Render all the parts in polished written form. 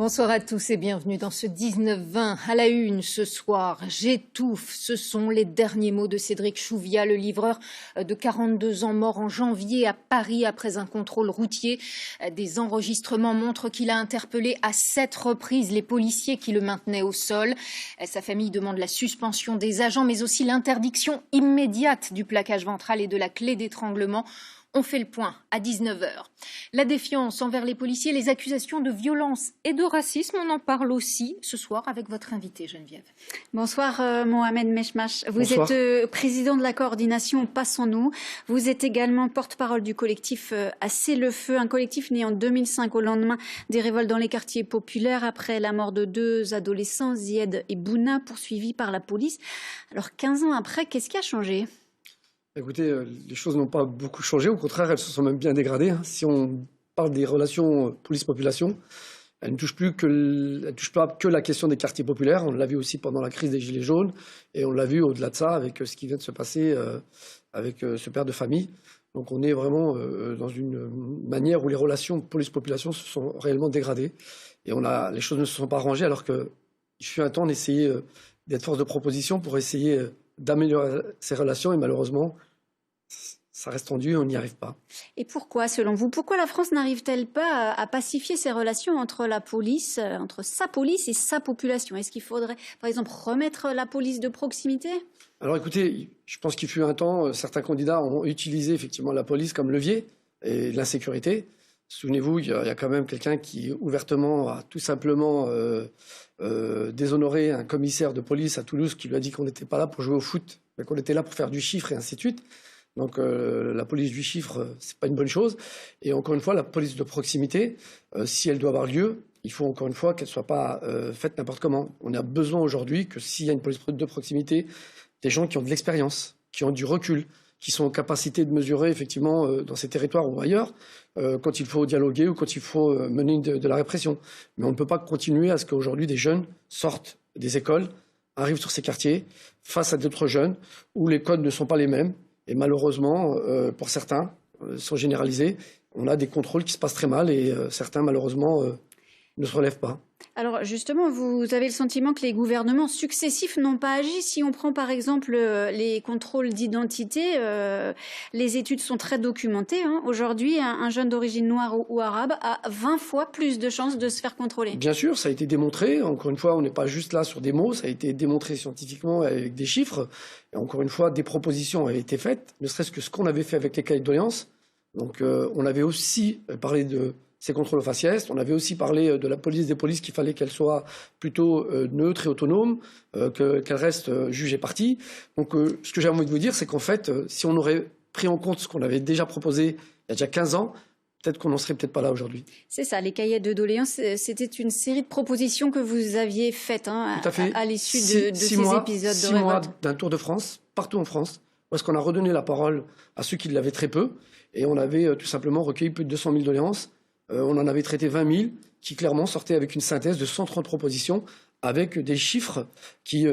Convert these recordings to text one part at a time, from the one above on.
Bonsoir à tous et bienvenue dans ce 19-20. À la une ce soir, j'étouffe. Ce sont les derniers mots de Cédric Chouviat, le livreur de 42 ans mort en janvier à Paris après un contrôle routier. Des enregistrements montrent qu'il a interpellé à 7 reprises les policiers qui le maintenaient au sol. Sa famille demande la suspension des agents, mais aussi l'interdiction immédiate du plaquage ventral et de la clé d'étranglement. On fait le point à 19h. La défiance envers les policiers, les accusations de violence et de racisme, on en parle aussi ce soir avec votre invité Geneviève. Bonsoir Mohamed Meshmash. Vous Bonsoir. êtes président de la coordination Passons-nous. Vous êtes également porte-parole du collectif Assez le Feu, un collectif né en 2005 au lendemain des révoltes dans les quartiers populaires après la mort de 2 adolescents, Zied et Bouna, poursuivis par la police. Alors 15 ans après, qu'est-ce qui a changé ? Écoutez, les choses n'ont pas beaucoup changé. Au contraire, elles se sont même bien dégradées. Si on parle des relations police-population, elles ne touchent pas que la question des quartiers populaires. On l'a vu aussi pendant la crise des Gilets jaunes. Et on l'a vu au-delà de ça avec ce qui vient de se passer avec ce père de famille. Donc on est vraiment dans une manière où les relations police-population se sont réellement dégradées. Et les choses ne se sont pas arrangées alors qu'il fut un temps d'essayer d'être force de proposition pour essayer d'améliorer ces relations. Et malheureusement, ça reste tendu, on n'y arrive pas. Et pourquoi, selon vous, pourquoi la France n'arrive-t-elle pas à pacifier ces relations entre la police, entre sa police et sa population ? Est-ce qu'il faudrait, par exemple, remettre la police de proximité ? Alors écoutez, je pense qu'il fut un temps, certains candidats ont utilisé effectivement la police comme levier et l'insécurité. Souvenez-vous, il y a quand même quelqu'un qui ouvertement a tout simplement déshonoré un commissaire de police à Toulouse qui lui a dit qu'on n'était pas là pour jouer au foot, mais qu'on était là pour faire du chiffre et ainsi de suite. Donc la police du chiffre, c'est pas une bonne chose. Et encore une fois, la police de proximité, si elle doit avoir lieu, il faut encore une fois qu'elle ne soit pas faite n'importe comment. On a besoin aujourd'hui que s'il y a une police de proximité, des gens qui ont de l'expérience, qui ont du recul, qui sont en capacité de mesurer effectivement dans ces territoires ou ailleurs, quand il faut dialoguer ou quand il faut mener de la répression. Mais on ne peut pas continuer à ce qu'aujourd'hui des jeunes sortent des écoles, arrivent sur ces quartiers, face à d'autres jeunes, où les codes ne sont pas les mêmes. Et malheureusement, pour certains, sont généralisés, on a des contrôles qui se passent très mal et certains, malheureusement, ne se relèvent pas. Alors justement, vous avez le sentiment que les gouvernements successifs n'ont pas agi. Si on prend par exemple les contrôles d'identité, les études sont très documentées. Aujourd'hui, un jeune d'origine noire ou arabe a 20 fois plus de chances de se faire contrôler. Bien sûr, ça a été démontré. Encore une fois, on n'est pas juste là sur des mots. Ça a été démontré scientifiquement avec des chiffres. Et encore une fois, des propositions avaient été faites, ne serait-ce que ce qu'on avait fait avec les cahiers de doléances. Donc on avait aussi parlé de ces contrôles au faciès. On avait aussi parlé de la police des polices, qu'il fallait qu'elle soit plutôt neutre et autonome, qu'elle reste juge et partie. Donc ce que j'ai envie de vous dire, c'est qu'en fait, si on aurait pris en compte ce qu'on avait déjà proposé il y a déjà 15 ans, peut-être qu'on n'en serait peut-être pas là aujourd'hui. C'est ça, les cahiers de doléances, c'était une série de propositions que vous aviez faites à l'issue de ces épisodes de 6 mois révolte. d'un tour de France, partout en France, où est-ce qu'on a redonné la parole à ceux qui l'avaient très peu, et on avait tout simplement recueilli plus de 200 000 doléances. On en avait traité 20 000 qui clairement sortaient avec une synthèse de 130 propositions avec des chiffres qui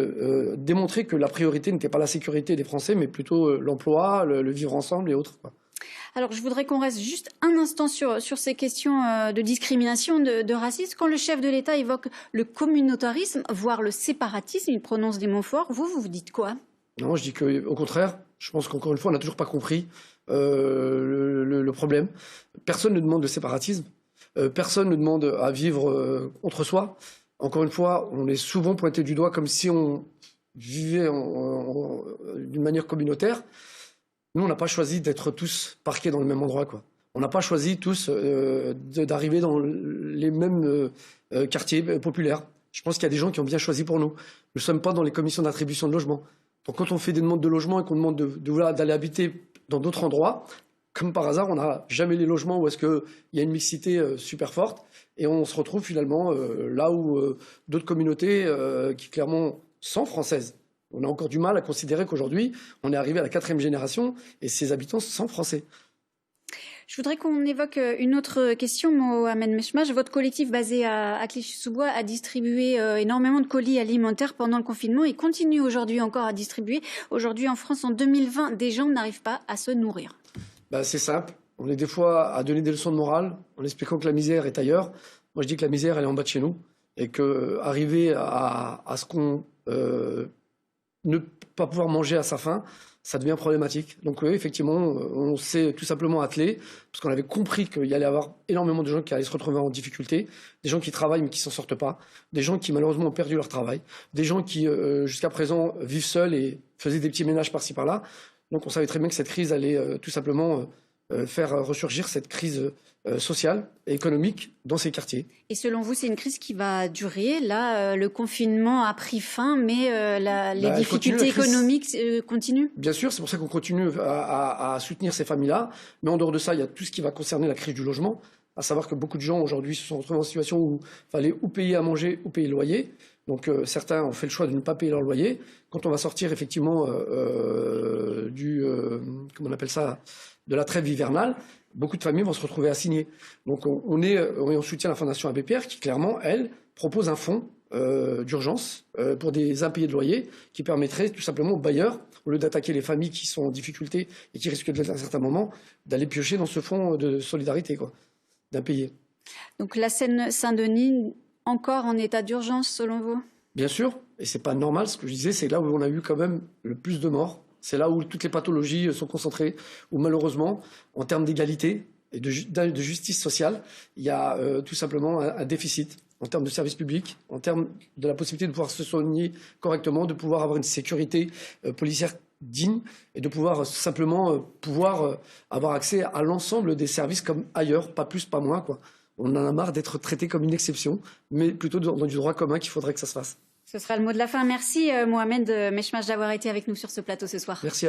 démontraient que la priorité n'était pas la sécurité des Français, mais plutôt l'emploi, le vivre ensemble et autres, quoi. Alors, je voudrais qu'on reste juste un instant sur ces questions de discrimination, de racisme. Quand le chef de l'État évoque le communautarisme, voire le séparatisme, il prononce des mots forts. Vous dites quoi ? Non, je dis qu'au contraire, je pense qu'encore une fois, on n'a toujours pas compris le problème. Personne ne demande le séparatisme. Personne ne demande à vivre contre soi. Encore une fois, on est souvent pointé du doigt comme si on vivait d'une manière communautaire. Nous, on n'a pas choisi d'être tous parqués dans le même endroit, quoi. On n'a pas choisi tous d'arriver dans les mêmes quartiers populaires. Je pense qu'il y a des gens qui ont bien choisi pour nous. Nous ne sommes pas dans les commissions d'attribution de logement. Donc quand on fait des demandes de logement et qu'on demande d'aller habiter dans d'autres endroits, comme par hasard, on n'a jamais les logements où est-ce qu'il y a une mixité super forte. Et on se retrouve finalement là où d'autres communautés qui clairement sont françaises. On a encore du mal à considérer qu'aujourd'hui, on est arrivé à la 4e génération et ces habitants sont français. Je voudrais qu'on évoque une autre question, Mohamed Meshmash. Votre collectif basé à Clichy-sous-Bois a distribué énormément de colis alimentaires pendant le confinement et continue aujourd'hui encore à distribuer. Aujourd'hui, en France, en 2020, des gens n'arrivent pas à se nourrir. C'est simple. On est des fois à donner des leçons de morale en expliquant que la misère est ailleurs. Moi, je dis que la misère, elle est en bas de chez nous et qu'arriver à ce qu'on ne pas pouvoir manger à sa faim, ça devient problématique. Donc oui, effectivement, on s'est tout simplement attelé, parce qu'on avait compris qu'il y allait y avoir énormément de gens qui allaient se retrouver en difficulté, des gens qui travaillent mais qui s'en sortent pas, des gens qui malheureusement ont perdu leur travail, des gens qui jusqu'à présent vivent seuls et faisaient des petits ménages par-ci par-là. Donc on savait très bien que cette crise allait tout simplement faire ressurgir cette crise sociale et économique dans ces quartiers. Et selon vous, c'est une crise qui va durer? Là, le confinement a pris fin, mais les difficultés économiques continuent? Bien sûr, c'est pour ça qu'on continue à soutenir ces familles-là. Mais en dehors de ça, il y a tout ce qui va concerner la crise du logement. À savoir que beaucoup de gens aujourd'hui se sont retrouvés en situation où il fallait ou payer à manger ou payer le loyer. Donc certains ont fait le choix de ne pas payer leur loyer. Quand on va sortir effectivement comment on appelle ça, de la trêve hivernale, beaucoup de familles vont se retrouver assignées. Donc on soutient la Fondation Abbé Pierre qui clairement, elle, propose un fonds d'urgence pour des impayés de loyer qui permettrait tout simplement aux bailleurs, au lieu d'attaquer les familles qui sont en difficulté et qui risquent de l'être à un certain moment, d'aller piocher dans ce fonds de solidarité, d'impayés. Donc la Seine-Saint-Denis, encore en état d'urgence selon vous? Bien sûr, et c'est pas normal, ce que je disais, c'est là où on a eu quand même le plus de morts. C'est là où toutes les pathologies sont concentrées, où malheureusement, en termes d'égalité et de justice sociale, il y a tout simplement un déficit en termes de services publics, en termes de la possibilité de pouvoir se soigner correctement, de pouvoir avoir une sécurité policière digne et de pouvoir simplement avoir accès à l'ensemble des services comme ailleurs, pas plus, pas moins, quoi. On en a marre d'être traité comme une exception, mais plutôt dans du droit commun qu'il faudrait que ça se fasse. Ce sera le mot de la fin. Merci Mohamed Mechmach d'avoir été avec nous sur ce plateau ce soir. Merci à vous.